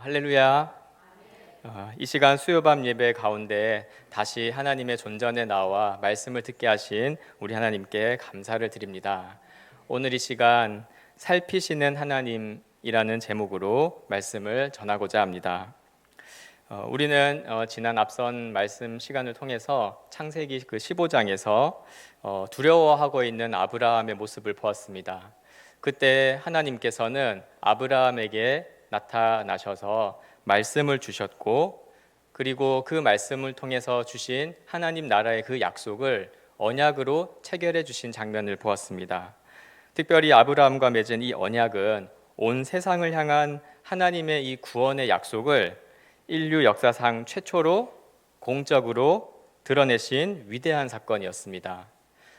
할렐루야. 이 시간 수요밤 예배 가운데 다시 하나님의 존전에 나와 말씀을 듣게 하신 우리 하나님께 감사를 드립니다. 오늘 이 시간 살피시는 하나님이라는 제목으로 말씀을 전하고자 합니다. 우리는 지난 앞선 말씀 시간을 통해서 창세기 그 15장에서 두려워하고 있는 아브라함의 모습을 보았습니다. 그때 하나님께서는 아브라함에게 나타나셔서 말씀을 주셨고, 그리고 그 말씀을 통해서 주신 하나님 나라의 그 약속을 언약으로 체결해 주신 장면을 보았습니다. 특별히 아브라함과 맺은 이 언약은 온 세상을 향한 하나님의 이 구원의 약속을 인류 역사상 최초로 공적으로 드러내신 위대한 사건이었습니다.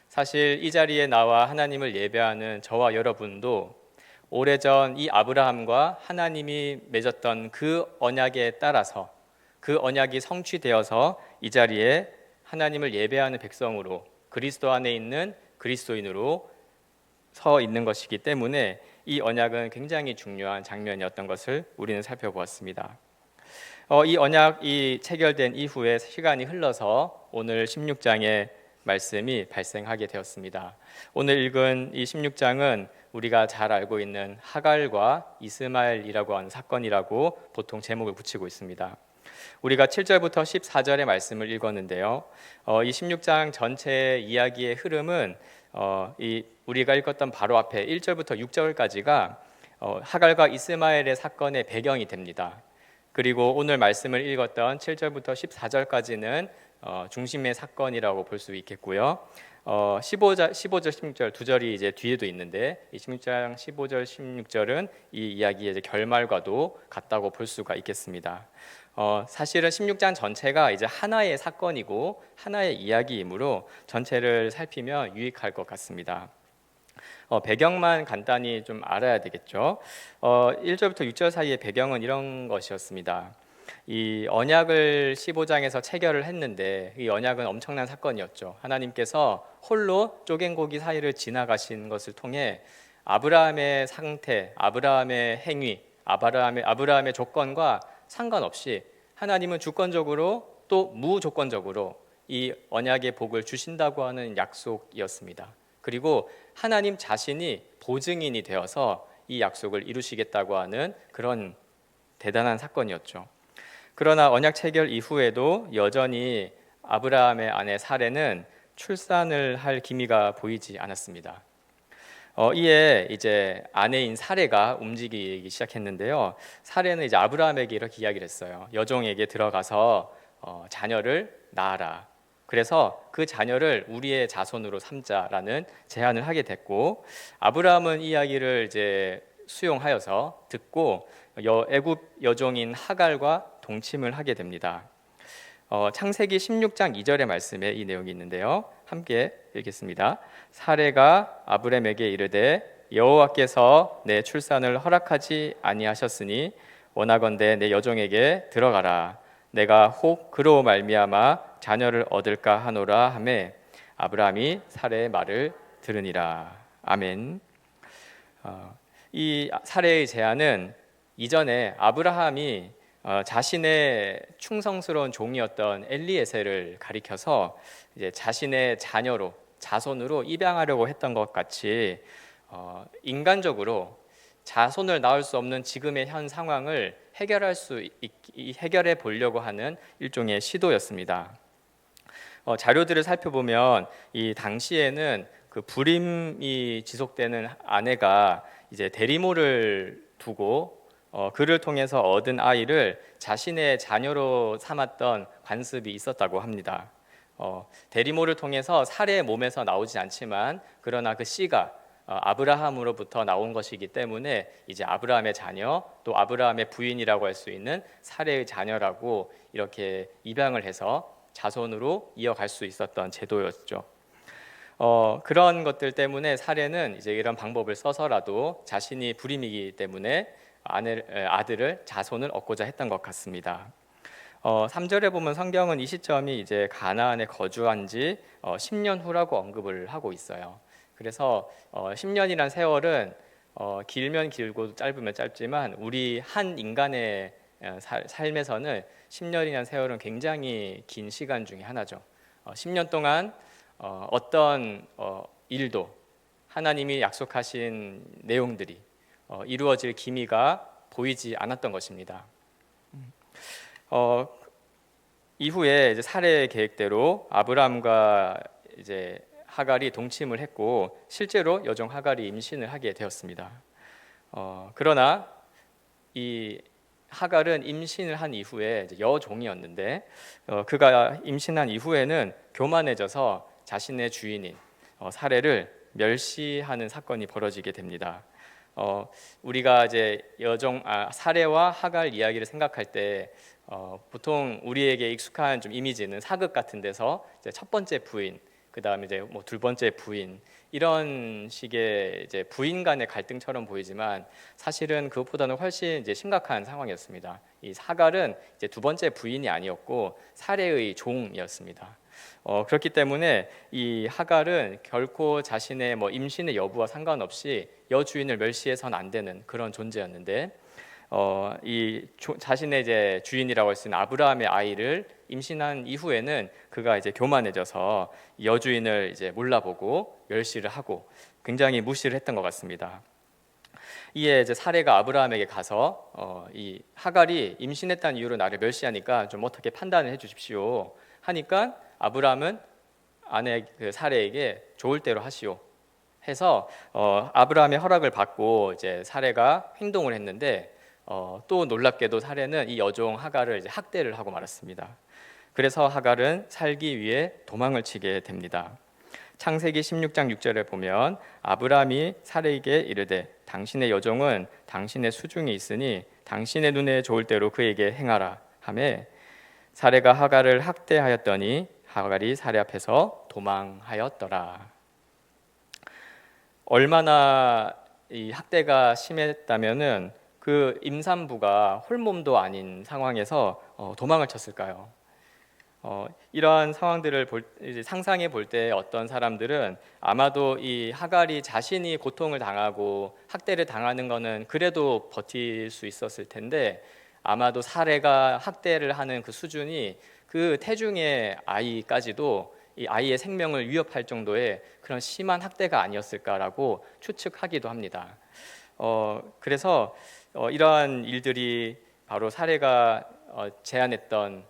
사실 이 자리에 나와 하나님을 예배하는 저와 여러분도 오래전 이 아브라함과 하나님이 맺었던 그 언약에 따라서 그 언약이 성취되어서 이 자리에 하나님을 예배하는 백성으로, 그리스도 안에 있는 그리스도인으로 서 있는 것이기 때문에 이 언약은 굉장히 중요한 장면이었던 것을 우리는 살펴보았습니다. 이 언약이 체결된 이후에 시간이 흘러서 오늘 16장의 말씀이 발생하게 되었습니다. 오늘 읽은 이 16장은 우리가 잘 알고 있는 하갈과 이스마엘이라고 하는 사건이라고 보통 제목을 붙이고 있습니다. 우리가 7절부터 14절의 말씀을 읽었는데요. 이 16장 전체의 이야기의 흐름은 우리가 읽었던 바로 앞에 1절부터 6절까지가 하갈과 이스마엘의 사건의 배경이 됩니다. 그리고 오늘 말씀을 읽었던 7절부터 14절까지는 중심의 사건이라고 볼 수 있겠고요. 15절, 16절 두 절이 이제 뒤에도 있는데 이 16장 15절, 16절은 이 이야기의 이제 결말과도 같다고 볼 수가 있겠습니다. 사실은 16장 전체가 이제 하나의 사건이고 하나의 이야기이므로 전체를 살피면 유익할 것 같습니다. 배경만 간단히 좀 알아야 되겠죠. 1절부터 6절 사이의 배경은 이런 것이었습니다. 이 언약을 15장에서 체결을 했는데 이 언약은 엄청난 사건이었죠. 하나님께서 홀로 쪼갠 고기 사이를 지나가신 것을 통해 아브라함의 상태, 아브라함의 행위, 아브라함의 조건과 상관없이 하나님은 주권적으로 또 무조건적으로 이 언약의 복을 주신다고 하는 약속이었습니다. 그리고 하나님 자신이 보증인이 되어서 이 약속을 이루시겠다고 하는 그런 대단한 사건이었죠. 그러나 언약 체결 이후에도 여전히 아브라함의 아내 사레는 출산을 할 기미가 보이지 않았습니다. 이에 이제 아내인 사레가 움직이기 시작했는데요. 사레는 이제 아브라함에게 이렇게 이야기를 했어요. 여종에게 들어가서 자녀를 낳아라. 그래서 그 자녀를 우리의 자손으로 삼자라는 제안을 하게 됐고, 아브라함은 이 이야기를 이제 수용하여서 듣고 애굽 여종인 하갈과 동침을 하게 됩니다. 창세기 16장 2절의 말씀에 이 내용이 있는데요. 함께 읽겠습니다. 사레가 아브람에게 이르되 여호와께서 내 출산을 허락하지 아니하셨으니 원하건대 내 여종에게 들어가라. 내가 혹 그로 말미암아 자녀를 얻을까 하노라 하매 아브라함이 사레의 말을 들으니라. 아멘. 이 사레의 제안은 이전에 아브라함이 자신의 충성스러운 종이었던 엘리에셀을 가리켜서 이제 자신의 자손으로 입양하려고 했던 것 같이 인간적으로 자손을 낳을 수 없는 지금의 현 상황을 해결해 보려고 하는 일종의 시도였습니다. 자료들을 살펴보면 이 당시에는 그 불임이 지속되는 아내가 이제 대리모를 두고 그를 통해서 얻은 아이를 자신의 자녀로 삼았던 관습이 있었다고 합니다. 대리모를 통해서 사레의 몸에서 나오지 않지만 그러나 그 씨가 아브라함으로부터 나온 것이기 때문에 이제 아브라함의 자녀 또 아브라함의 부인이라고 할 수 있는 사레의 자녀라고 이렇게 입양을 해서 자손으로 이어갈 수 있었던 제도였죠. 그런 것들 때문에 사레는 이제 이런 방법을 써서라도 자신이 불임이기 때문에 아들을 자손을 얻고자 했던 것 같습니다. 3절에 보면 성경은 이 시점이 이제 가나안에 거주한 지 10년 후라고 언급을 하고 있어요. 그래서 10년이란 세월은 길면 길고 짧으면 짧지만 우리 한 인간의 삶에서는 10년이라는 세월은 굉장히 긴 시간 중에 하나죠. 10년 동안 어떤 일도 하나님이 약속하신 내용들이 이루어질 기미가 보이지 않았던 것입니다. 이후에 이제 살해 계획대로 아브라함과 이제 하갈이 동침을 했고 실제로 여종 하갈이 임신을 하게 되었습니다. 그러나 이 하갈은 임신을 한 이후에 이제 여종이었는데 그가 임신한 이후에는 교만해져서 자신의 주인인 사례를 멸시하는 사건이 벌어지게 됩니다. 우리가 이제 사례와 하갈 이야기를 생각할 때 보통 우리에게 익숙한 좀 이미지는 사극 같은 데서 이제 첫 번째 부인, 그 다음에 이제 뭐 두 번째 부인 이런 식의 이제 부인 간의 갈등처럼 보이지만 사실은 그것보다는 훨씬 이제 심각한 상황이었습니다. 이 하갈은 이제 두 번째 부인이 아니었고 사례의 종이었습니다. 그렇기 때문에 이 하갈은 결코 자신의 뭐 임신의 여부와 상관없이 여주인을 멸시해서는 안 되는 그런 존재였는데 자신의 이제 주인이라고 할 수 있는 아브라함의 아이를 임신한 이후에는 그가 이제 교만해져서 여주인을 이제 몰라보고 멸시를 하고 굉장히 무시를 했던 것 같습니다. 이에 이제 사례가 아브라함에게 가서 이 하갈이 임신했다는 이유로 나를 멸시하니까 좀 어떻게 판단을 해주십시오 하니까 아브라함은 아내 그 사례에게 좋을 대로 하시오 해서 아브라함의 허락을 받고 이제 사례가 행동을 했는데 또 놀랍게도 사례는 이 여종 하갈을 이제 학대를 하고 말았습니다. 그래서 하갈은 살기 위해 도망을 치게 됩니다. 창세기 16장 6절에 보면 아브라함이 사례에게 이르되 당신의 여종은 당신의 수중에 있으니 당신의 눈에 좋을 대로 그에게 행하라 하매 사례가 하갈을 학대하였더니 하갈이 사례 앞에서 도망하였더라. 얼마나 이 학대가 심했다면은 그 임산부가 홀몸도 아닌 상황에서 도망을 쳤을까요? 이러한 상황들을 이제 상상해 볼 때 어떤 사람들은 아마도 이 하갈이 자신이 고통을 당하고 학대를 당하는 것은 그래도 버틸 수 있었을 텐데 아마도 사례가 학대를 하는 그 수준이 그 태중의 아이까지도 이 아이의 생명을 위협할 정도의 그런 심한 학대가 아니었을까라고 추측하기도 합니다. 그래서 이러한 일들이 바로 사례가 제안했던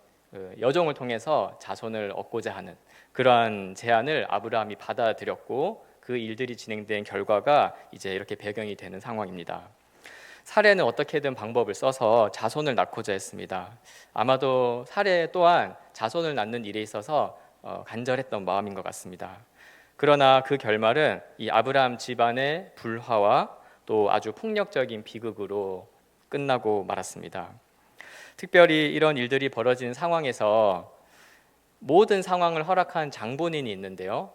여종을 통해서 자손을 얻고자 하는 그러한 제안을 아브라함이 받아들였고 그 일들이 진행된 결과가 이제 이렇게 배경이 되는 상황입니다. 사례는 어떻게든 방법을 써서 자손을 낳고자 했습니다. 아마도 사례 또한 자손을 낳는 일에 있어서 간절했던 마음인 것 같습니다. 그러나 그 결말은 이 아브라함 집안의 불화와 또 아주 폭력적인 비극으로 끝나고 말았습니다. 특별히 이런 일들이 벌어진 상황에서 모든 상황을 허락한 장본인이 있는데요.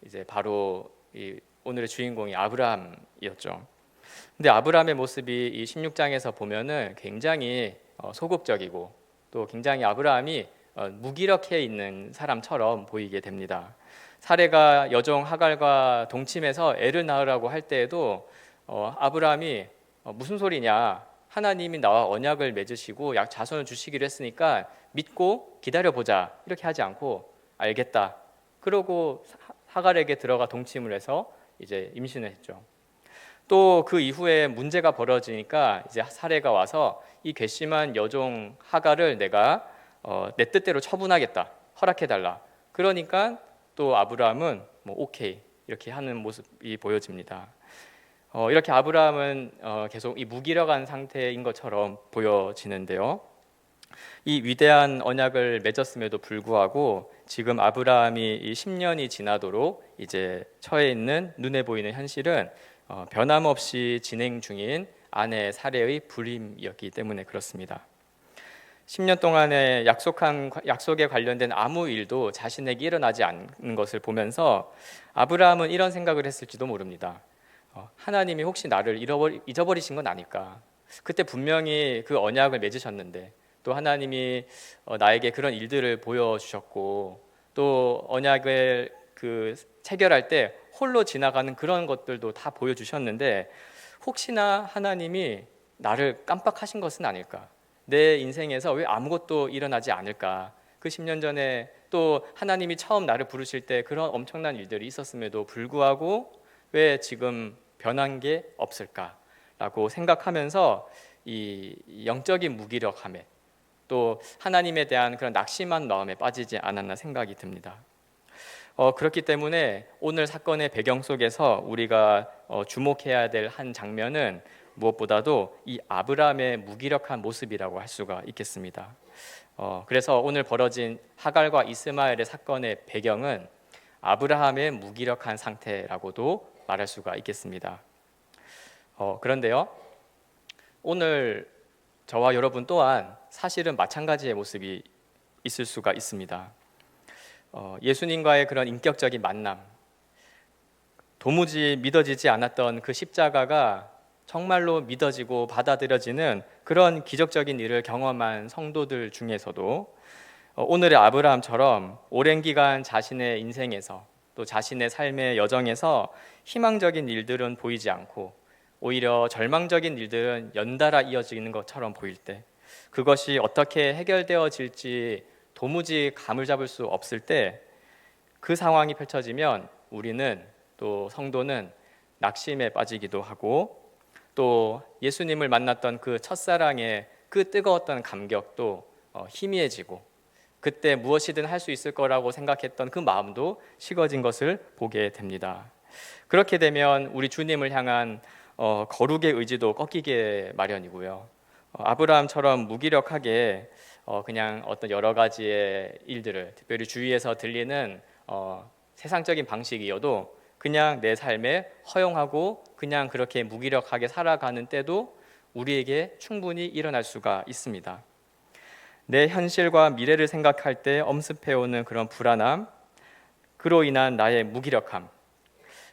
이제 바로 오늘의 주인공이 아브라함이었죠. 근데 아브라함의 모습이 이 16장에서 보면은 굉장히 소극적이고 또 굉장히 아브라함이 무기력해 있는 사람처럼 보이게 됩니다. 사례가 여종 하갈과 동침해서 애를 낳으라고 할 때에도 아브라함이 무슨 소리냐, 하나님이 나와 언약을 맺으시고 자손을 주시기로 했으니까 믿고 기다려보자 이렇게 하지 않고 알겠다 그러고 하갈에게 들어가 동침을 해서 이제 임신을 했죠. 또 그 이후에 문제가 벌어지니까 이제 사례가 와서 이 괘씸한 여종 하갈을 내가 내 뜻대로 처분하겠다 허락해달라 그러니까 또 아브라함은 뭐 오케이 이렇게 하는 모습이 보여집니다. 이렇게 아브라함은 계속 이 무기력한 상태인 것처럼 보여지는데요. 이 위대한 언약을 맺었음에도 불구하고 지금 아브라함이 이 10년이 지나도록 이제 처해 있는 눈에 보이는 현실은 변함없이 진행 중인 아내 사례의 불임이었기 때문에 그렇습니다. 10년 동안의 약속에 관련된 아무 일도 자신에게 일어나지 않는 것을 보면서 아브라함은 이런 생각을 했을지도 모릅니다. 하나님이 혹시 나를 잊어버리신 건 아닐까? 그때 분명히 그 언약을 맺으셨는데 또 하나님이 나에게 그런 일들을 보여주셨고 또 언약을 체결할 때 홀로 지나가는 그런 것들도 다 보여주셨는데 혹시나 하나님이 나를 깜빡하신 것은 아닐까? 내 인생에서 왜 아무것도 일어나지 않을까? 그 10년 전에 또 하나님이 처음 나를 부르실 때 그런 엄청난 일들이 있었음에도 불구하고 왜 지금 변한 게 없을까라고 생각하면서 이 영적인 무기력함에 또 하나님에 대한 그런 낙심한 마음에 빠지지 않았나 생각이 듭니다. 그렇기 때문에 오늘 사건의 배경 속에서 우리가 주목해야 될 한 장면은 무엇보다도 이 아브라함의 무기력한 모습이라고 할 수가 있겠습니다. 그래서 오늘 벌어진 하갈과 이스마엘의 사건의 배경은 아브라함의 무기력한 상태라고도 말할 수가 있겠습니다. 그런데요, 오늘 저와 여러분 또한 사실은 마찬가지의 모습이 있을 수가 있습니다. 예수님과의 그런 인격적인 만남, 도무지 믿어지지 않았던 그 십자가가 정말로 믿어지고 받아들여지는 그런 기적적인 일을 경험한 성도들 중에서도 오늘의 아브라함처럼 오랜 기간 자신의 인생에서 또 자신의 삶의 여정에서 희망적인 일들은 보이지 않고 오히려 절망적인 일들은 연달아 이어지는 것처럼 보일 때, 그것이 어떻게 해결되어질지 도무지 감을 잡을 수 없을 때, 그 상황이 펼쳐지면 우리는 또 성도는 낙심에 빠지기도 하고 또 예수님을 만났던 그 첫사랑의 그 뜨거웠던 감격도 희미해지고 그때 무엇이든 할 수 있을 거라고 생각했던 그 마음도 식어진 것을 보게 됩니다. 그렇게 되면 우리 주님을 향한 거룩의 의지도 꺾이게 마련이고요. 아브라함처럼 무기력하게 그냥 어떤 여러 가지의 일들을, 특별히 주위에서 들리는 세상적인 방식이어도 그냥 내 삶에 허용하고 그냥 그렇게 무기력하게 살아가는 때도 우리에게 충분히 일어날 수가 있습니다. 내 현실과 미래를 생각할 때 엄습해오는 그런 불안함, 그로 인한 나의 무기력함.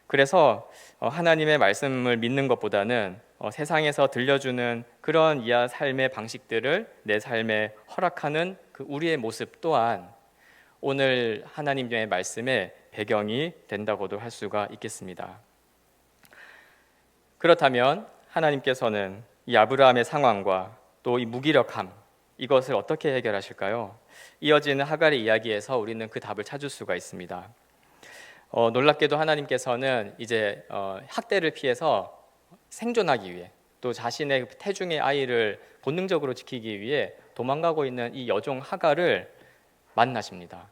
그래서 하나님의 말씀을 믿는 것보다는 세상에서 들려주는 그런 이하 삶의 방식들을 내 삶에 허락하는 그 우리의 모습 또한 오늘 하나님의 말씀의 배경이 된다고도 할 수가 있겠습니다. 그렇다면 하나님께서는 이 아브라함의 상황과 또 이 무기력함, 이것을 어떻게 해결하실까요? 이어지는 하갈의 이야기에서 우리는 그 답을 찾을 수가 있습니다. 놀랍게도 하나님께서는 이제 학대를 피해서 생존하기 위해 또 자신의 태중의 아이를 본능적으로 지키기 위해 도망가고 있는 이 여종 하갈을 만나십니다.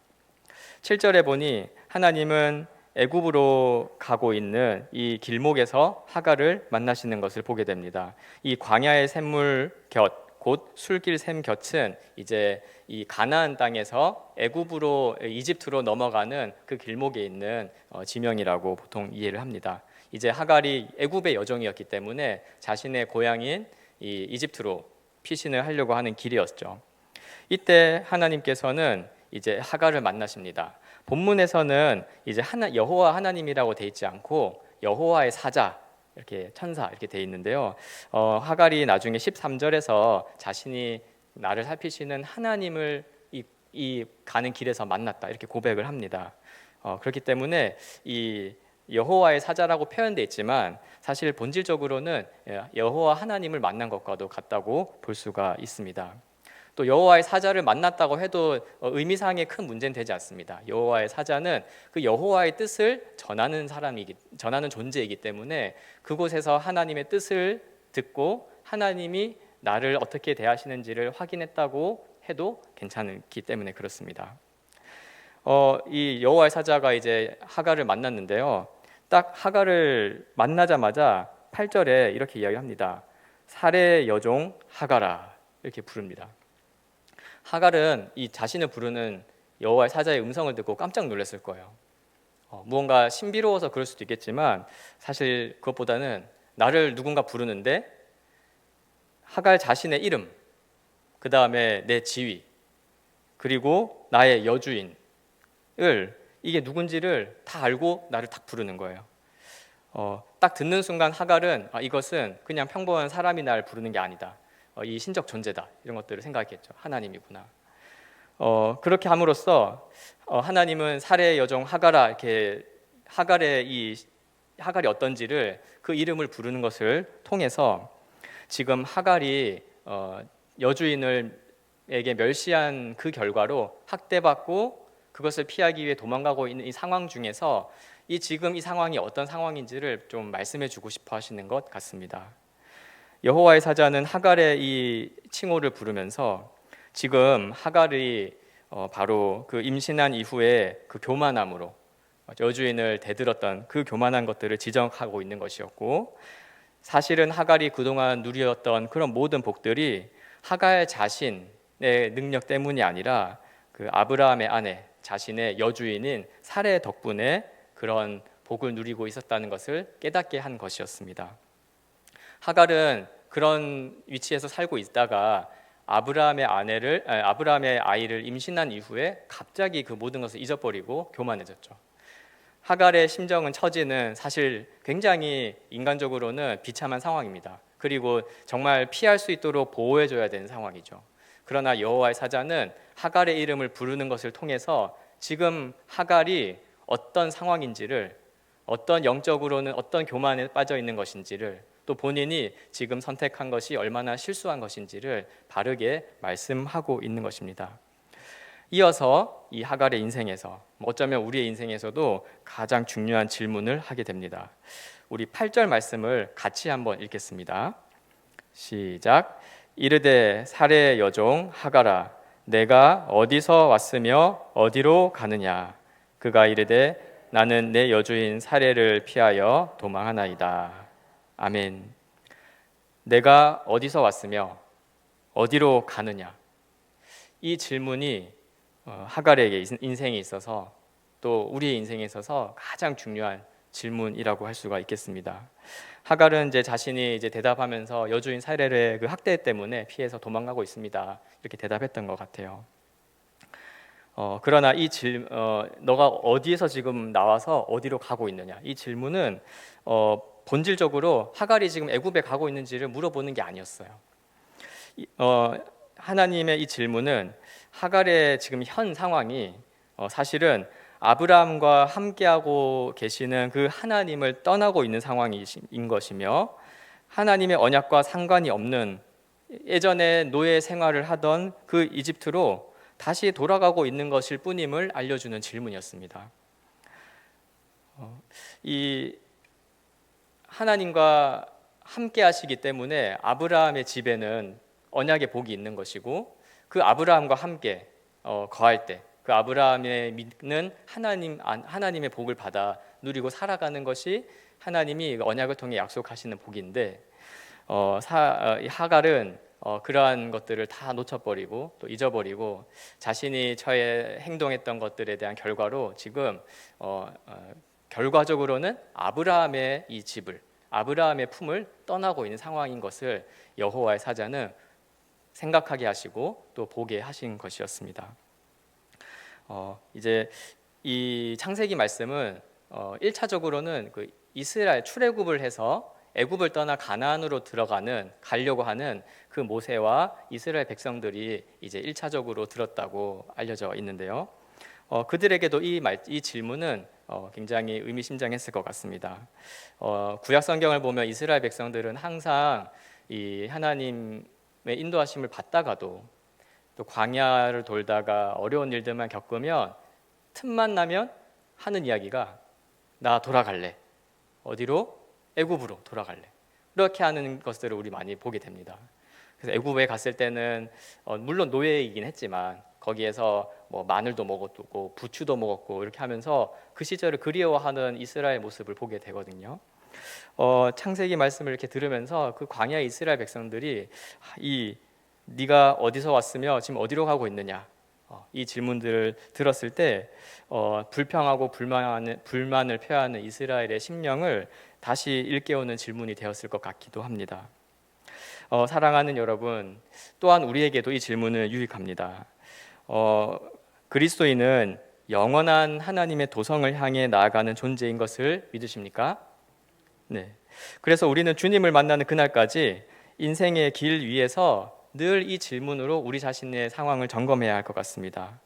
7절에 보니 하나님은 애굽으로 가고 있는 이 길목에서 하갈을 만나시는 것을 보게 됩니다. 이 광야의 샘물 곁, 곧 술길 샘 곁은 이제 이 가나안 땅에서 애굽으로 이집트로 넘어가는 그 길목에 있는 지명이라고 보통 이해를 합니다. 이제 하갈이 애굽의 여종이었기 때문에 자신의 고향인 이 이집트로 피신을 하려고 하는 길이었죠. 이때 하나님께서는 이제 하갈을 만나십니다. 본문에서는 이제 여호와 하나님이라고 돼 있지 않고 여호와의 사자, 이렇게 천사 이렇게 돼 있는데요. 하갈이 나중에 13절에서 자신이 나를 살피시는 하나님을 이 가는 길에서 만났다 이렇게 고백을 합니다. 그렇기 때문에 이 여호와의 사자라고 표현돼 있지만 사실 본질적으로는 여호와 하나님을 만난 것과도 같다고 볼 수가 있습니다. 또 여호와의 사자를 만났다고 해도 의미상의 큰 문제는 되지 않습니다. 여호와의 사자는 그 여호와의 뜻을 전하는 존재이기 때문에 그곳에서 하나님의 뜻을 듣고 하나님이 나를 어떻게 대하시는지를 확인했다고 해도 괜찮기 때문에 그렇습니다. 이 여호와의 사자가 이제 하갈을 만났는데요. 딱 하갈을 만나자마자 8절에 이렇게 이야기합니다. 살의 여종 하갈아, 이렇게 부릅니다. 하갈은 이 자신을 부르는 여호와의 사자의 음성을 듣고 깜짝 놀랐을 거예요. 무언가 신비로워서 그럴 수도 있겠지만 사실 그것보다는 나를 누군가 부르는데 하갈 자신의 이름, 그 다음에 내 지위, 그리고 나의 여주인을 이게 누군지를 다 알고 나를 딱 부르는 거예요. 딱 듣는 순간 하갈은 이것은 그냥 평범한 사람이 날 부르는 게 아니다. 이 신적 존재다. 이런 것들을 생각했겠죠. 하나님이구나. 그렇게 함으로써 하나님은 살의 여종 하갈아, 이렇게 하갈이 어떤지를 그 이름을 부르는 것을 통해서 지금 하갈이 여주인에게 멸시한 그 결과로 학대받고 그것을 피하기 위해 도망가고 있는 이 상황 중에서 지금 이 상황이 어떤 상황인지를 좀 말씀해 주고 싶어 하시는 것 같습니다. 여호와의 사자는 하갈의 이 칭호를 부르면서 지금 하갈이 바로 그 임신한 이후에 그 교만함으로 여주인을 대들었던 그 교만한 것들을 지적하고 있는 것이었고, 사실은 하갈이 그동안 누렸던 그런 모든 복들이 하갈 자신의 능력 때문이 아니라 그 아브라함의 아내 자신의 여주인인 사레 덕분에 그런 복을 누리고 있었다는 것을 깨닫게 한 것이었습니다. 하갈은 그런 위치에서 살고 있다가 아브라함의 아이를 임신한 이후에 갑자기 그 모든 것을 잊어버리고 교만해졌죠. 하갈의 심정은, 처지는 사실 굉장히 인간적으로는 비참한 상황입니다. 그리고 정말 피할 수 있도록 보호해줘야 되는 상황이죠. 그러나 여호와의 사자는 하갈의 이름을 부르는 것을 통해서 지금 하갈이 어떤 상황인지를, 어떤 영적으로는 어떤 교만에 빠져 있는 것인지를, 또 본인이 지금 선택한 것이 얼마나 실수한 것인지를 바르게 말씀하고 있는 것입니다. 이어서 이 하갈의 인생에서, 어쩌면 우리의 인생에서도 가장 중요한 질문을 하게 됩니다. 우리 8절 말씀을 같이 한번 읽겠습니다. 시작. 이르되 사레의 여종 하갈아, 내가 어디서 왔으며 어디로 가느냐? 그가 이르되 나는 내 여주인 사레를 피하여 도망하나이다. 아멘. 내가 어디서 왔으며 어디로 가느냐? 이 질문이 하갈에게 인생에 있어서, 또 우리의 인생에 있어서 가장 중요한 질문이라고 할 수가 있겠습니다. 하갈은 이제 자신이 이제 대답하면서 여주인 사레의 그 학대 때문에 피해서 도망가고 있습니다, 이렇게 대답했던 것 같아요. 그러나 너가 어디에서 지금 나와서 어디로 가고 있느냐? 이 질문은 본질적으로 하갈이 지금 애굽에 가고 있는지를 물어보는 게 아니었어요. 하나님의 이 질문은 하갈의 지금 현 상황이 사실은 아브라함과 함께하고 계시는 그 하나님을 떠나고 있는 상황인 것이며, 하나님의 언약과 상관이 없는 예전에 노예 생활을 하던 그 이집트로 다시 돌아가고 있는 것일 뿐임을 알려주는 질문이었습니다. 이 하나님과 함께 하시기 때문에 아브라함의 집에는 언약의 복이 있는 것이고, 그 아브라함과 함께 거할 때 그 아브라함의 믿는 하나님의 복을 받아 누리고 살아가는 것이 하나님이 언약을 통해 약속하시는 복인데, 하갈은 그러한 것들을 다 놓쳐버리고 또 잊어버리고 자신이 행동했던 것들에 대한 결과로 지금 결과적으로는 아브라함의 이 집을, 아브라함의 품을 떠나고 있는 상황인 것을 여호와의 사자는 생각하게 하시고 또 보게 하신 것이었습니다. 이제 이 창세기 말씀은 1차적으로는 그 이스라엘 출애굽을 해서 애굽을 떠나 가나안으로 가려고 하는 그 모세와 이스라엘 백성들이 이제 1차적으로 들었다고 알려져 있는데요. 그들에게도 이 질문은 굉장히 의미심장했을 것 같습니다. 구약 성경을 보면 이스라엘 백성들은 항상 이 하나님의 인도하심을 받다가도, 또 광야를 돌다가 어려운 일들만 겪으면 틈만 나면 하는 이야기가 나 돌아갈래. 어디로? 애굽으로 돌아갈래. 이렇게 하는 것들을 우리 많이 보게 됩니다. 그래서 애굽에 갔을 때는 물론 노예이긴 했지만 거기에서 뭐 마늘도 먹었고 부추도 먹었고 이렇게 하면서 그 시절을 그리워하는 이스라엘 모습을 보게 되거든요. 창세기 말씀을 이렇게 들으면서 그 광야의 이스라엘 백성들이 네가 어디서 왔으며 지금 어디로 가고 있느냐, 이 질문들을 들었을 때 불평하고 불만을 표하는 이스라엘의 심령을 다시 일깨우는 질문이 되었을 것 같기도 합니다. 사랑하는 여러분, 또한 우리에게도 이 질문은 유익합니다. 그리스도인은 영원한 하나님의 도성을 향해 나아가는 존재인 것을 믿으십니까? 네. 그래서 우리는 주님을 만나는 그날까지 인생의 길 위에서 늘 이 질문으로 우리 자신의 상황을 점검해야 할 것 같습니다.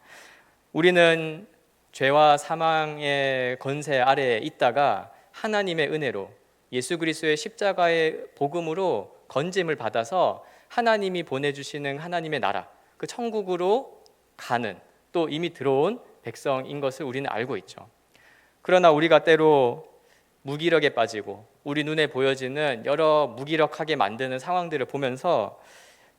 우리는 죄와 사망의 권세 아래에 있다가 하나님의 은혜로 예수 그리스도의 십자가의 복음으로 건짐을 받아서 하나님이 보내주시는 하나님의 나라, 그 천국으로 가는, 또 이미 들어온 백성인 것을 우리는 알고 있죠. 그러나 우리가 때로 무기력에 빠지고 우리 눈에 보여지는 여러 무기력하게 만드는 상황들을 보면서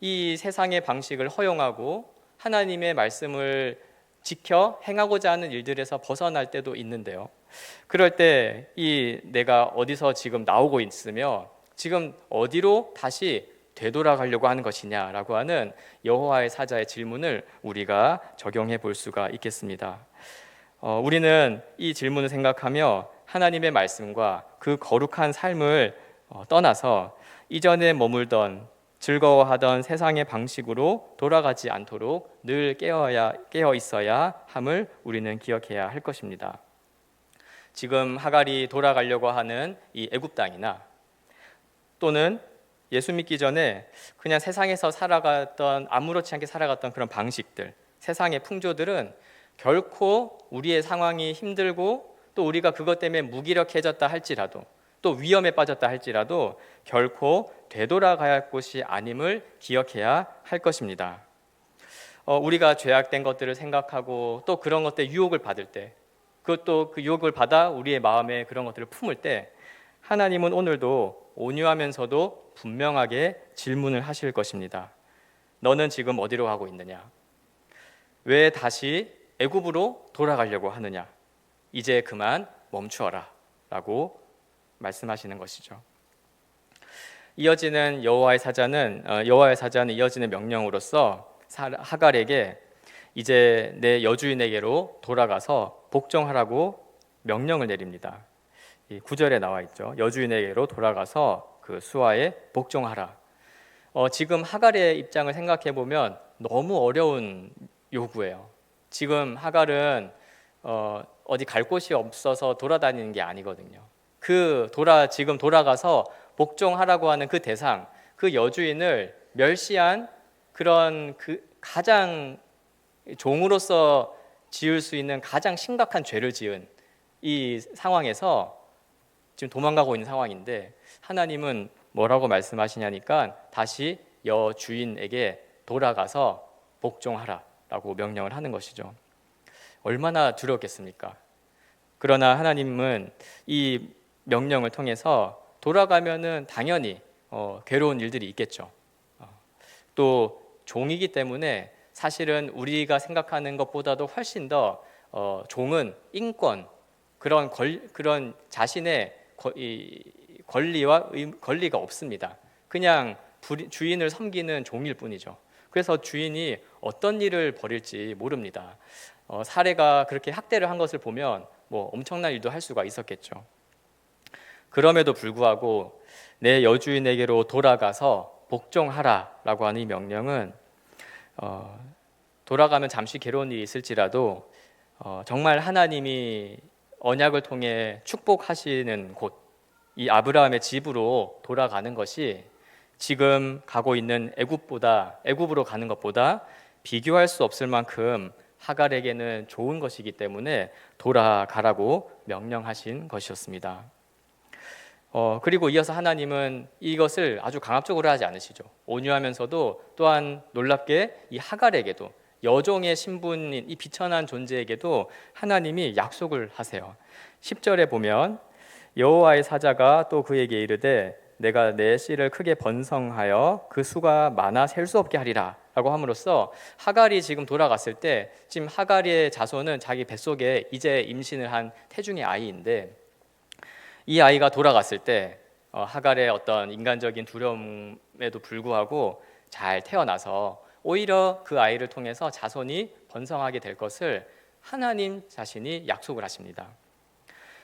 이 세상의 방식을 허용하고 하나님의 말씀을 지켜 행하고자 하는 일들에서 벗어날 때도 있는데요. 그럴 때 이 내가 어디서 지금 나오고 있으며 지금 어디로 다시 되돌아가려고 하는 것이냐라고 하는 여호와의 사자의 질문을 우리가 적용해 볼 수가 있겠습니다. 우리는 이 질문을 생각하며 하나님의 말씀과 그 거룩한 삶을 떠나서 이전에 머물던 즐거워하던 세상의 방식으로 돌아가지 않도록 늘 깨어 있어야 함을 우리는 기억해야 할 것입니다. 지금 하갈이 돌아가려고 하는 이 애굽 땅이나 또는 예수 믿기 전에 그냥 세상에서 살아갔던 아무렇지 않게 살아갔던 그런 방식들, 세상의 풍조들은 결코 우리의 상황이 힘들고 또 우리가 그것 때문에 무기력해졌다 할지라도 또 위험에 빠졌다 할지라도 결코 되돌아가야 할 곳이 아님을 기억해야 할 것입니다. 우리가 죄악된 것들을 생각하고 또 그런 것들 유혹을 받을 때, 그것도 그 유혹을 받아 우리의 마음에 그런 것들을 품을 때 하나님은 오늘도 온유하면서도 분명하게 질문을 하실 것입니다. 너는 지금 어디로 가고 있느냐? 왜 다시 애굽으로 돌아가려고 하느냐? 이제 그만 멈추어라 라고 말씀하시는 것이죠. 이어지는 여호와의 사자는 이어지는 명령으로서 하갈에게 이제 내 여주인에게로 돌아가서 복종하라고 명령을 내립니다. 이 9절에 나와 있죠. 여주인에게로 돌아가서 그 수하에 복종하라. 지금 하갈의 입장을 생각해 보면 너무 어려운 요구예요. 지금 하갈은 어디 갈 곳이 없어서 돌아다니는 게 아니거든요. 지금 돌아가서 복종하라고 하는 그 대상, 그 여주인을 멸시한 그런 그 가장 종으로서 지을 수 있는 가장 심각한 죄를 지은 이 상황에서 지금 도망가고 있는 상황인데 하나님은 뭐라고 말씀하시냐니까 다시 여주인에게 돌아가서 복종하라라고 명령을 하는 것이죠. 얼마나 두렵겠습니까? 그러나 하나님은 이 명령을 통해서 돌아가면은 당연히 괴로운 일들이 있겠죠. 또 종이기 때문에 사실은 우리가 생각하는 것보다도 훨씬 더 종은 인권, 그런 자신의 권리가 없습니다. 그냥 주인을 섬기는 종일 뿐이죠. 그래서 주인이 어떤 일을 벌일지 모릅니다. 사례가 그렇게 학대를 한 것을 보면 뭐 엄청난 일도 할 수가 있었겠죠. 그럼에도 불구하고 내 여주인에게로 돌아가서 복종하라라고 하는 이 명령은 돌아가면 잠시 괴로운 일이 있을지라도 정말 하나님이 언약을 통해 축복하시는 곳, 이 아브라함의 집으로 돌아가는 것이 지금 가고 있는 애굽으로 가는 것보다 비교할 수 없을 만큼 하갈에게는 좋은 것이기 때문에 돌아가라고 명령하신 것이었습니다. 그리고 이어서 하나님은 이것을 아주 강압적으로 하지 않으시죠. 온유하면서도 또한 놀랍게 이 하갈에게도 여종의 신분인 이 비천한 존재에게도 하나님이 약속을 하세요. 10절에 보면 여호와의 사자가 또 그에게 이르되 내가 내 씨를 크게 번성하여 그 수가 많아 셀 수 없게 하리라 라고 함으로써 하갈이 지금 돌아갔을 때 지금 하갈의 자손은 자기 뱃속에 이제 임신을 한 태중의 아이인데 이 아이가 돌아갔을 때 하갈의 어떤 인간적인 두려움에도 불구하고 잘 태어나서 오히려 그 아이를 통해서 자손이 번성하게 될 것을 하나님 자신이 약속을 하십니다.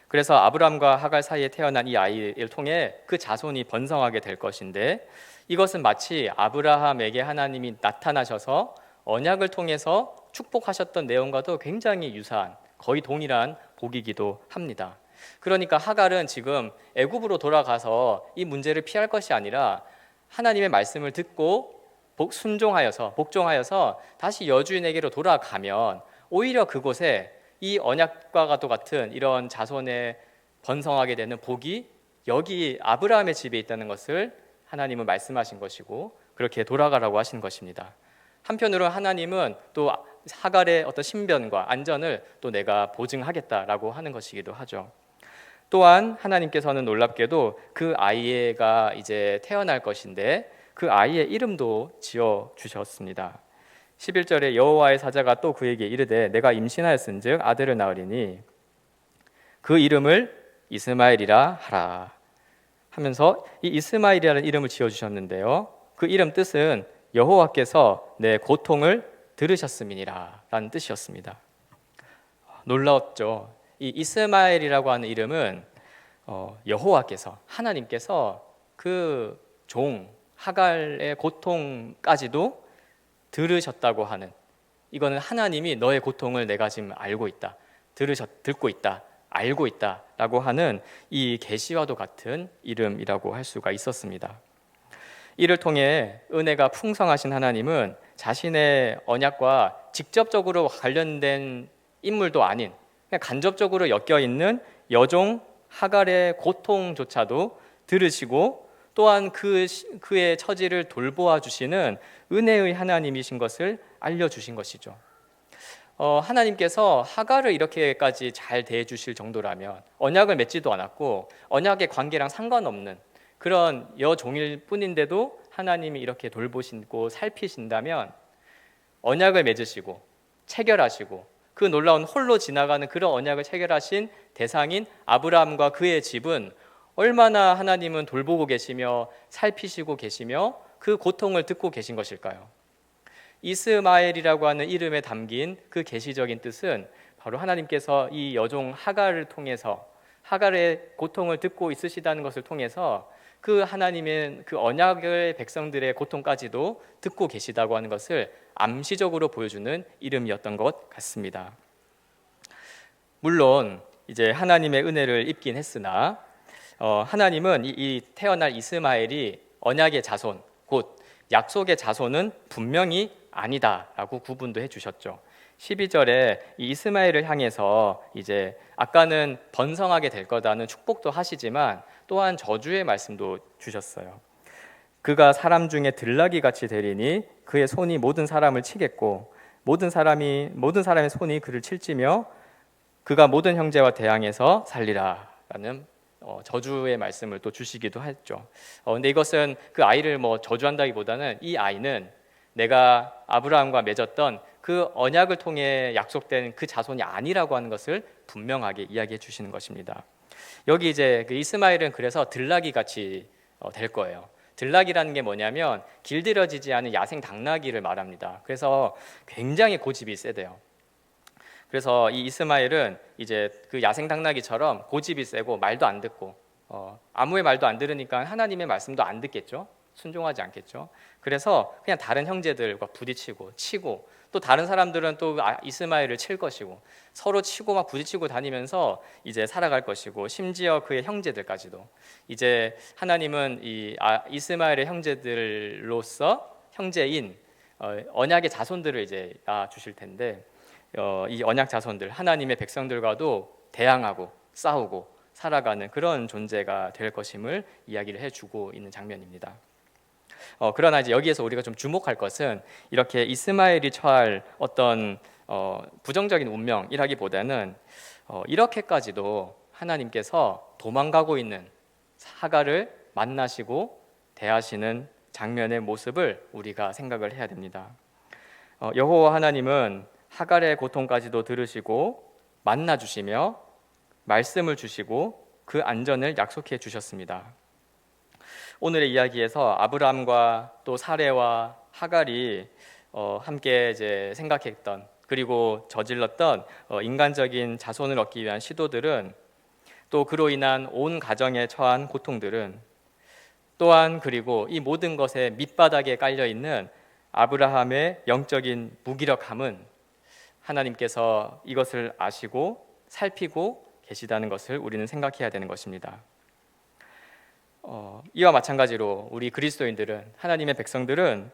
그래서 아브람과 하갈 사이에 태어난 이 아이를 통해 그 자손이 번성하게 될 것인데 이것은 마치 아브라함에게 하나님이 나타나셔서 언약을 통해서 축복하셨던 내용과도 굉장히 유사한 거의 동일한 복이기도 합니다. 그러니까 하갈은 지금 애굽으로 돌아가서 이 문제를 피할 것이 아니라 하나님의 말씀을 듣고 복종하여서 다시 여주인에게로 돌아가면 오히려 그곳에 이 언약과도 같은 이런 자손에 번성하게 되는 복이 여기 아브라함의 집에 있다는 것을 하나님은 말씀하신 것이고 그렇게 돌아가라고 하시는 것입니다. 한편으로 하나님은 또 하갈의 어떤 신변과 안전을 또 내가 보증하겠다라고 하는 것이기도 하죠. 또한 하나님께서는 놀랍게도 그 아이가 이제 태어날 것인데 그 아이의 이름도 지어 주셨습니다. 11절에 여호와의 사자가 또 그에게 이르되 내가 임신하였은즉 아들을 낳으리니 그 이름을 이스마엘이라 하라 하면서 이 이스마엘이라는 이름을 지어 주셨는데요. 그 이름 뜻은 여호와께서 내 고통을 들으셨음이니라 라는 뜻이었습니다. 놀라웠죠. 이 이스마엘이라고 하는 이름은 여호와께서 하나님께서 그 종 하갈의 고통까지도 들으셨다고 하는, 이거는 하나님이 너의 고통을 내가 지금 알고 있다, 듣고 있다, 알고 있다라고 하는 이 계시와도 같은 이름이라고 할 수가 있었습니다. 이를 통해 은혜가 풍성하신 하나님은 자신의 언약과 직접적으로 관련된 인물도 아닌 그냥 간접적으로 엮여 있는 여종 하갈의 고통조차도 들으시고 또한 그의 처지를 돌보아 주시는 은혜의 하나님이신 것을 알려주신 것이죠. 하나님께서 하갈을 이렇게까지 잘 대해주실 정도라면 언약을 맺지도 않았고 언약의 관계랑 상관없는 그런 여종일 뿐인데도 하나님이 이렇게 돌보시고 살피신다면 언약을 맺으시고 체결하시고 그 놀라운 홀로 지나가는 그런 언약을 체결하신 대상인 아브라함과 그의 집은 얼마나 하나님은 돌보고 계시며 살피시고 계시며 그 고통을 듣고 계신 것일까요? 이스마엘이라고 하는 이름에 담긴 그 계시적인 뜻은 바로 하나님께서 이 여종 하갈을 통해서 하갈의 고통을 듣고 있으시다는 것을 통해서 그 하나님의 그 언약의 백성들의 고통까지도 듣고 계시다고 하는 것을 암시적으로 보여주는 이름이었던 것 같습니다. 물론 이제 하나님의 은혜를 입긴 했으나 하나님은 이 태어날 이스마엘이 언약의 자손, 곧 약속의 자손은 분명히 아니다라고 구분도 해주셨죠. 12절에 이 이스마엘을 향해서 이제 아까는 번성하게 될 거다는 축복도 하시지만 또한 저주의 말씀도 주셨어요. 그가 사람 중에 들나귀 같이 되리니 그의 손이 모든 사람을 치겠고 모든 사람의 손이 그를 칠지며 그가 모든 형제와 대항해서 살리라라는 저주의 말씀을 또 주시기도 했죠. 근데 이것은 그 아이를 저주한다기보다는 이 아이는 내가 아브라함과 맺었던 그 언약을 통해 약속된 그 자손이 아니라고 하는 것을 분명하게 이야기해 주시는 것입니다. 여기 이제 그 이스마엘은 그래서 들나귀 같이 될 거예요. 들나귀라는 게 뭐냐면 길들여지지 않은 야생 당나귀를 말합니다. 그래서 굉장히 고집이 세대요. 그래서 이 이스마엘은 이제 그 야생 당나귀처럼 고집이 세고 말도 안 듣고 아무의 말도 안 들으니까 하나님의 말씀도 안 듣겠죠. 순종하지 않겠죠. 그래서 그냥 다른 형제들과 부딪히고 치고 또 다른 사람들은 또 이스마엘을 칠 것이고 서로 치고 막 부딪히고 다니면서 이제 살아갈 것이고 심지어 그의 형제들까지도 이제 하나님은 이 이스마엘의 형제들로서 형제인 언약의 자손들을 이제 주실 텐데 이 언약 자손들 하나님의 백성들과도 대항하고 싸우고 살아가는 그런 존재가 될 것임을 이야기를 해주고 있는 장면입니다. 그러나 이제 여기에서 우리가 좀 주목할 것은 이렇게 이스마엘이 처할 어떤 부정적인 운명이라기보다는 이렇게까지도 하나님께서 도망가고 있는 하갈을 만나시고 대하시는 장면의 모습을 우리가 생각을 해야 됩니다. 여호와 하나님은 하갈의 고통까지도 들으시고 만나 주시며 말씀을 주시고 그 안전을 약속해 주셨습니다. 오늘의 이야기에서 아브라함과 또 사레와 하갈이 함께 이제 생각했던 그리고 저질렀던 인간적인 자손을 얻기 위한 시도들은 또 그로 인한 온 가정에 처한 고통들은 또한 그리고 이 모든 것에 밑바닥에 깔려 있는 아브라함의 영적인 무기력함은 하나님께서 이것을 아시고 살피고 계시다는 것을 우리는 생각해야 되는 것입니다. 이와 마찬가지로 우리 그리스도인들은 하나님의 백성들은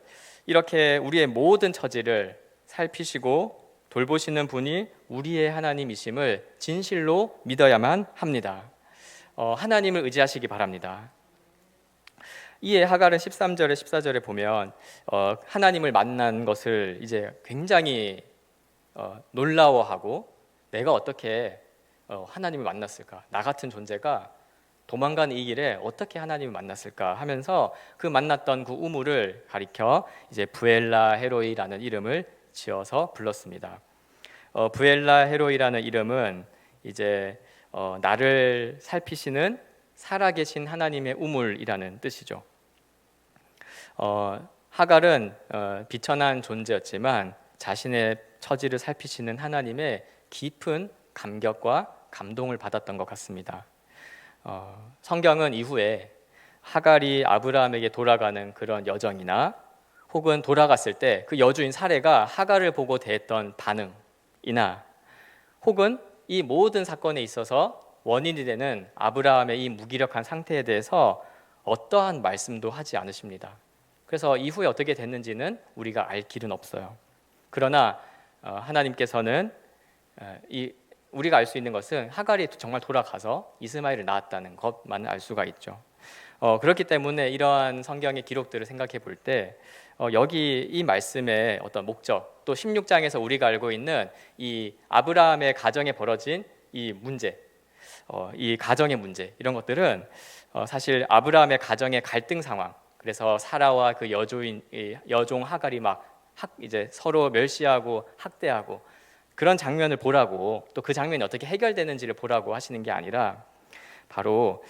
이렇게 우리의 모든 처지를 살피시고 돌보시는 분이 우리의 하나님이심을 진실로 믿어야만 합니다. 하나님을 의지하시기 바랍니다. 이에 하갈은 13절에 14절에 보면 하나님을 만난 것을 이제 굉장히 놀라워하고, 내가 어떻게 하나님을 만났을까? 나 같은 존재가 도망간 이 길에 어떻게 하나님을 만났을까 하면서 그 만났던 그 우물을 가리켜 이제 부엘라 헤로이라는 이름을 지어서 불렀습니다. 부엘라 헤로이라는 이름은 이제 나를 살피시는 살아계신 하나님의 우물이라는 뜻이죠. 하갈은 비천한 존재였지만 자신의 처지를 살피시는 하나님의 깊은 감격과 감동을 받았던 것 같습니다. 성경은 이후에 하갈이 아브라함에게 돌아가는 그런 여정이나 혹은 돌아갔을 때 그 여주인 사레가 하갈을 보고 대했던 반응이나 혹은 이 모든 사건에 있어서 원인이 되는 아브라함의 이 무기력한 상태에 대해서 어떠한 말씀도 하지 않으십니다. 그래서 이후에 어떻게 됐는지는 우리가 알 길은 없어요. 그러나 하나님께서는 우리가 알 수 있는 것은 하갈이 정말 돌아가서 이스마엘을 낳았다는 것만 알 수가 있죠. 그렇기 때문에 이러한 성경의 기록들을 생각해 볼 때 여기 이 말씀의 어떤 목적, 또 16장에서 우리가 알고 있는 이 아브라함의 가정에 벌어진 이 문제, 이 가정의 문제, 이런 것들은 사실 아브라함의 가정의 갈등 상황, 그래서 사라와 그 여종 하갈이 이제 서로 멸시하고 학대하고 그런 장면을 보라고, 또 그 장면이 어떻게 해결되는지를 보라고 하시는 게 아니라 바로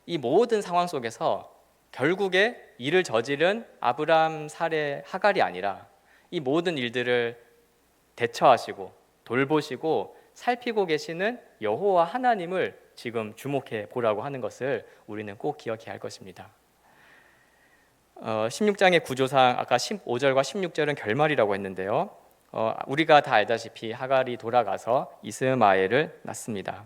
이 모든 상황 속에서 결국에 이를 저지른 아브라함 사례 하갈이 아니라 이 모든 일들을 대처하시고 돌보시고 살피고 계시는 여호와 하나님을 지금 주목해 보라고 하는 것을 우리는 꼭 기억해야 할 것입니다. 16장의 구조상 아까 15절과 16절은 결말이라고 했는데요. 우리가 다 알다시피 하갈이 돌아가서 이스마엘을 낳습니다.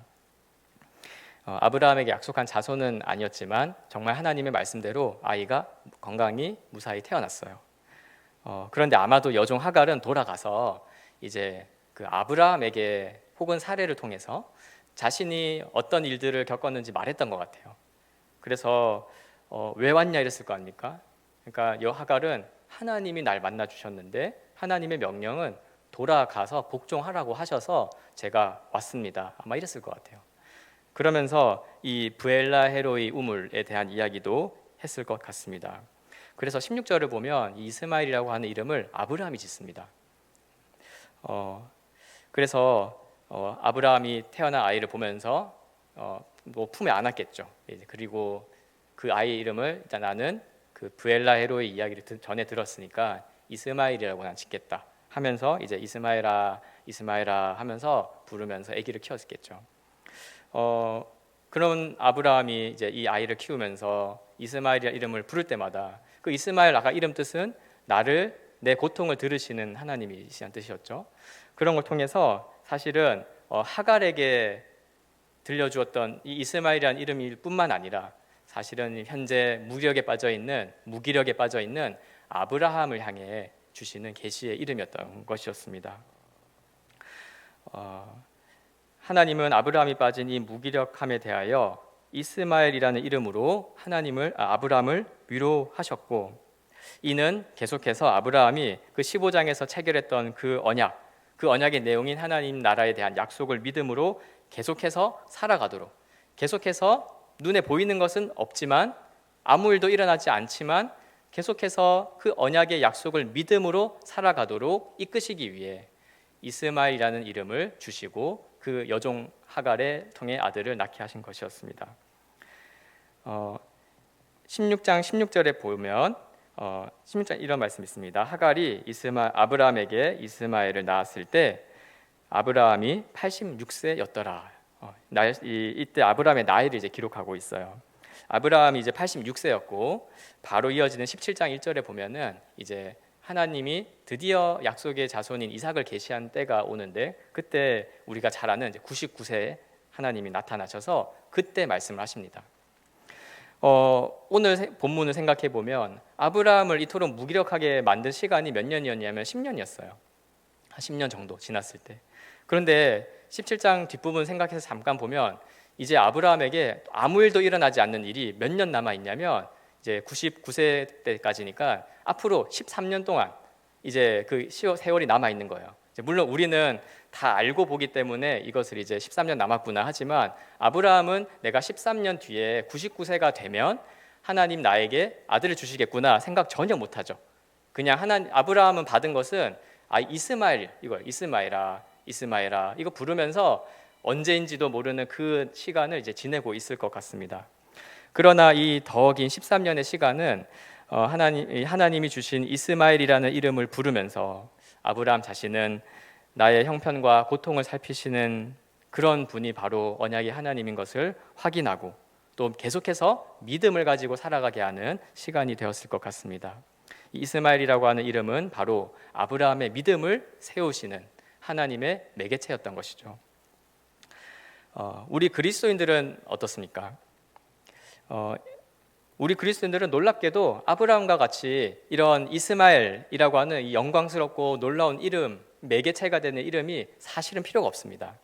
아브라함에게 약속한 자손은 아니었지만 정말 하나님의 말씀대로 아이가 건강히 무사히 태어났어요. 그런데 아마도 여종 하갈은 돌아가서 이제 그 아브라함에게 혹은 사례를 통해서 자신이 어떤 일들을 겪었는지 말했던 것 같아요. 그래서 왜 왔냐 이랬을 거 아닙니까? 그러니까 하갈은 하나님이 날 만나 주셨는데 하나님의 명령은 돌아가서 복종하라고 하셔서 제가 왔습니다. 아마 이랬을 것 같아요. 그러면서 이 부엘라 헤로이 우물에 대한 이야기도 했을 것 같습니다. 그래서 16절을 보면 이스마엘이라고 하는 이름을 아브라함이 짓습니다. 그래서 아브라함이 태어난 아이를 보면서 품에 안았겠죠. 그리고 그 아이 이름을 일단 나는 그 부엘라 헤로이 이야기를 전에 들었으니까 이스마엘이라고 난 짓겠다 하면서 이제 이스마엘아 하면서 부르면서 아기를 키웠겠죠. 그런 아브라함이 이제 이 아이를 키우면서 이스마엘이라는 이름을 부를 때마다 그 이스마엘 아까 이름 뜻은 내 고통을 들으시는 하나님이시라는 뜻이었죠. 그런 걸 통해서 사실은 하갈에게 들려주었던 이 이스마엘이라는 이름일 뿐만 아니라 사실은 현재 무기력에 빠져 있는 아브라함을 향해 주시는 계시의 이름이었던 것이었습니다. 하나님은 아브라함이 빠진 이 무기력함에 대하여 이스마엘이라는 이름으로 아브라함을 위로하셨고, 이는 계속해서 아브라함이 그 15장에서 체결했던 그 언약의 내용인 하나님 나라에 대한 약속을 믿음으로 계속해서 살아가도록, 계속해서 눈에 보이는 것은 없지만 아무 일도 일어나지 않지만 계속해서 그 언약의 약속을 믿음으로 살아가도록 이끄시기 위해 이스마엘이라는 이름을 주시고 그 여종 하갈의 통해 아들을 낳게 하신 것이었습니다. 16장 16절에 보면 16장 이런 말씀이 있습니다. 하갈이 아브라함에게 이스마엘을 낳았을 때 아브라함이 86세였더라. 이때 아브라함의 나이를 이제 기록하고 있어요. 아브라함이 이제 86세였고 바로 이어지는 17장 1절에 보면은 이제 하나님이 드디어 약속의 자손인 이삭을 계시한 때가 오는데, 그때 우리가 잘 아는 이제 99세에 하나님이 나타나셔서 그때 말씀을 하십니다. 오늘 본문을 생각해 보면 아브라함을 이토록 무기력하게 만든 시간이 몇 년이었냐면 10년이었어요. 한 10년 정도 지났을 때. 그런데 17장 뒷부분 생각해서 잠깐 보면 이제 아브라함에게 아무 일도 일어나지 않는 일이 몇 년 남아 있냐면 이제 99세 때까지니까 앞으로 13년 동안 이제 그 세월이 남아 있는 거예요. 물론 우리는 다 알고 보기 때문에 이것을 이제 13년 남았구나 하지만 아브라함은 내가 13년 뒤에 99세가 되면 하나님 나에게 아들을 주시겠구나 생각 전혀 못하죠. 그냥 아브라함은 받은 것은 이스마엘, 이걸 이스마엘아 이거 부르면서 언제인지도 모르는 그 시간을 이제 지내고 있을 것 같습니다. 그러나 이 더 긴 13년의 시간은 하나님이 주신 이스마엘이라는 이름을 부르면서 아브라함 자신은 나의 형편과 고통을 살피시는 그런 분이 바로 언약의 하나님인 것을 확인하고 또 계속해서 믿음을 가지고 살아가게 하는 시간이 되었을 것 같습니다. 이스마엘이라고 하는 이름은 바로 아브라함의 믿음을 세우시는 하나님의 매개체였던 것이죠. 우리 그리스도인들은 어떻습니까? 우리 그리스도인들은 놀랍게도 아브라함과 같이 이런 이스마엘이라고 하는 이 영광스럽고 놀라운 이름, 매개체가 되는 이름이 사실은 필요가 없습니다.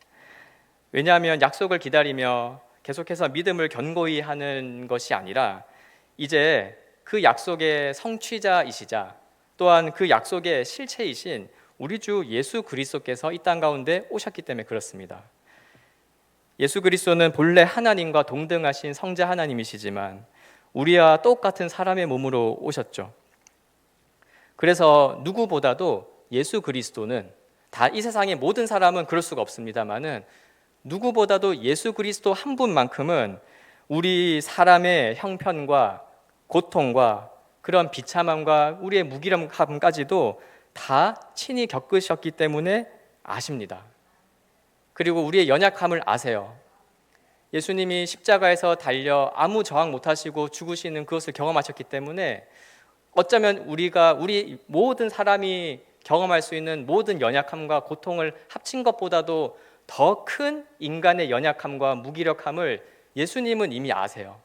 왜냐하면 약속을 기다리며 계속해서 믿음을 견고히 하는 것이 아니라 이제 그 약속의 성취자이시자 또한 그 약속의 실체이신 우리 주 예수 그리스도께서 이 땅 가운데 오셨기 때문에 그렇습니다. 예수 그리스도는 본래 하나님과 동등하신 성자 하나님이시지만 우리와 똑같은 사람의 몸으로 오셨죠. 그래서 누구보다도 예수 그리스도는 다 이 세상의 모든 사람은 그럴 수가 없습니다만은 누구보다도 예수 그리스도 한 분만큼은 우리 사람의 형편과 고통과 그런 비참함과 우리의 무기력함까지도 다 친히 겪으셨기 때문에 아십니다. 그리고 우리의 연약함을 아세요. 예수님이 십자가에서 달려 아무 저항 못하시고 죽으시는 그것을 경험하셨기 때문에 어쩌면 우리 모든 사람이 경험할 수 있는 모든 연약함과 고통을 합친 것보다도 더 큰 인간의 연약함과 무기력함을 예수님은 이미 아세요.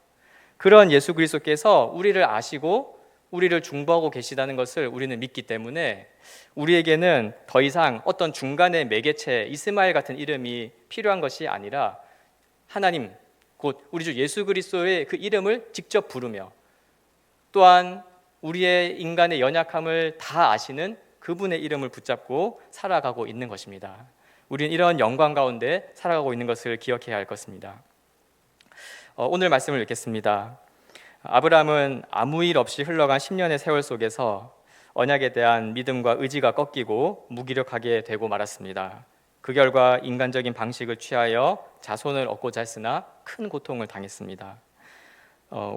그런 예수 그리스도께서 우리를 아시고 우리를 중보하고 계시다는 것을 우리는 믿기 때문에 우리에게는 더 이상 어떤 중간의 매개체 이스마엘 같은 이름이 필요한 것이 아니라 하나님 곧 우리 주 예수 그리스도의 그 이름을 직접 부르며 또한 우리의 인간의 연약함을 다 아시는 그분의 이름을 붙잡고 살아가고 있는 것입니다. 우리는 이런 영광 가운데 살아가고 있는 것을 기억해야 할 것입니다. 오늘 말씀을 읽겠습니다. 아브라함은 아무 일 없이 흘러간 10년의 세월 속에서 언약에 대한 믿음과 의지가 꺾이고 무기력하게 되고 말았습니다. 그 결과 인간적인 방식을 취하여 자손을 얻고자 했으나 큰 고통을 당했습니다.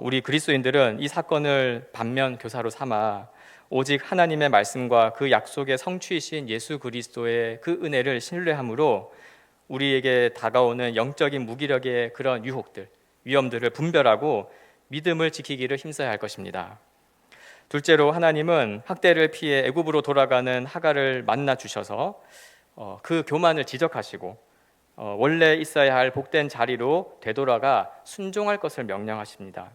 우리 그리스도인들은 이 사건을 반면 교사로 삼아 오직 하나님의 말씀과 그 약속의 성취이신 예수 그리스도의 그 은혜를 신뢰함으로 우리에게 다가오는 영적인 무기력의 그런 유혹들, 위험들을 분별하고 믿음을 지키기를 힘써야 할 것입니다. 둘째로 하나님은 학대를 피해 애굽으로 돌아가는 하갈을 만나 주셔서 그 교만을 지적하시고 원래 있어야 할 복된 자리로 되돌아가 순종할 것을 명령하십니다.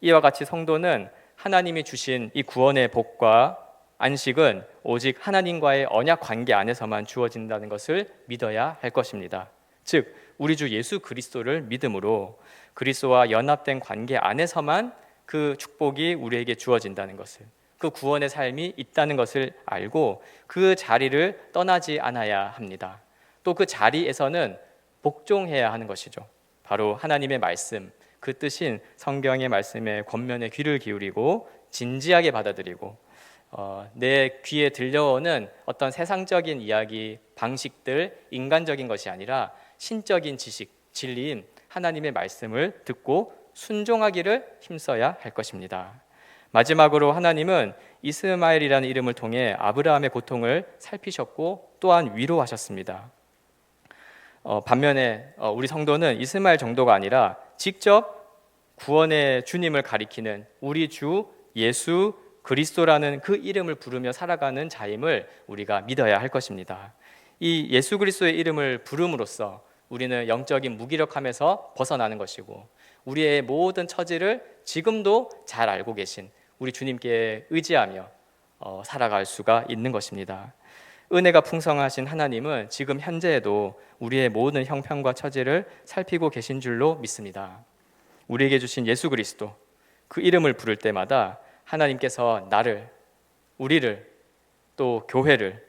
이와 같이 성도는 하나님이 주신 이 구원의 복과 안식은 오직 하나님과의 언약 관계 안에서만 주어진다는 것을 믿어야 할 것입니다. 즉 우리 주 예수 그리스도를 믿음으로 그리스도와 연합된 관계 안에서만 그 축복이 우리에게 주어진다는 것을, 그 구원의 삶이 있다는 것을 알고 그 자리를 떠나지 않아야 합니다. 또 그 자리에서는 복종해야 하는 것이죠. 바로 하나님의 말씀, 그 뜻인 성경의 말씀에 권면에 귀를 기울이고 진지하게 받아들이고 내 귀에 들려오는 어떤 세상적인 이야기, 방식들, 인간적인 것이 아니라 신적인 지식, 진리인 하나님의 말씀을 듣고 순종하기를 힘써야 할 것입니다. 마지막으로 하나님은 이스마엘이라는 이름을 통해 아브라함의 고통을 살피셨고 또한 위로하셨습니다. 반면에 우리 성도는 이스마엘 정도가 아니라 직접 구원의 주님을 가리키는 우리 주 예수 그리스도라는 그 이름을 부르며 살아가는 자임을 우리가 믿어야 할 것입니다. 이 예수 그리스도의 이름을 부름으로써 우리는 영적인 무기력함에서 벗어나는 것이고 우리의 모든 처지를 지금도 잘 알고 계신 우리 주님께 의지하며 살아갈 수가 있는 것입니다. 은혜가 풍성하신 하나님은 지금 현재에도 우리의 모든 형편과 처지를 살피고 계신 줄로 믿습니다. 우리에게 주신 예수 그리스도, 그 이름을 부를 때마다 하나님께서 나를, 우리를, 또 교회를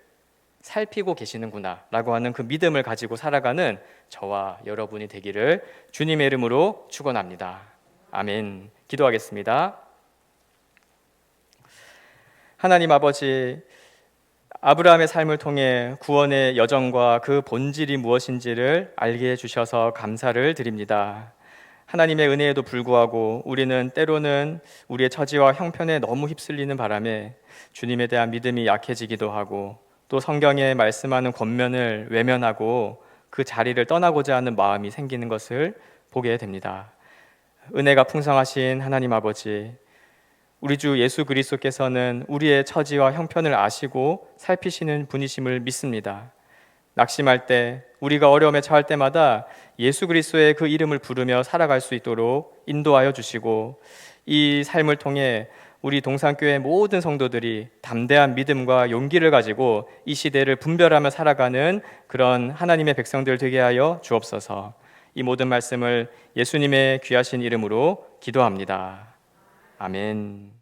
살피고 계시는구나 라고 하는 그 믿음을 가지고 살아가는 저와 여러분이 되기를 주님의 이름으로 축원합니다. 아멘. 기도하겠습니다. 하나님 아버지, 아브라함의 삶을 통해 구원의 여정과 그 본질이 무엇인지를 알게 해주셔서 감사를 드립니다. 하나님의 은혜에도 불구하고 우리는 때로는 우리의 처지와 형편에 너무 휩쓸리는 바람에 주님에 대한 믿음이 약해지기도 하고, 또 성경에 말씀하는 권면을 외면하고 그 자리를 떠나고자 하는 마음이 생기는 것을 보게 됩니다. 은혜가 풍성하신 하나님 아버지, 우리 주 예수 그리스도께서는 우리의 처지와 형편을 아시고 살피시는 분이심을 믿습니다. 낙심할 때, 우리가 어려움에 처할 때마다 예수 그리스도의 그 이름을 부르며 살아갈 수 있도록 인도하여 주시고, 이 삶을 통해 우리 동산교회 모든 성도들이 담대한 믿음과 용기를 가지고 이 시대를 분별하며 살아가는 그런 하나님의 백성들 되게 하여 주옵소서. 이 모든 말씀을 예수님의 귀하신 이름으로 기도합니다. 아멘.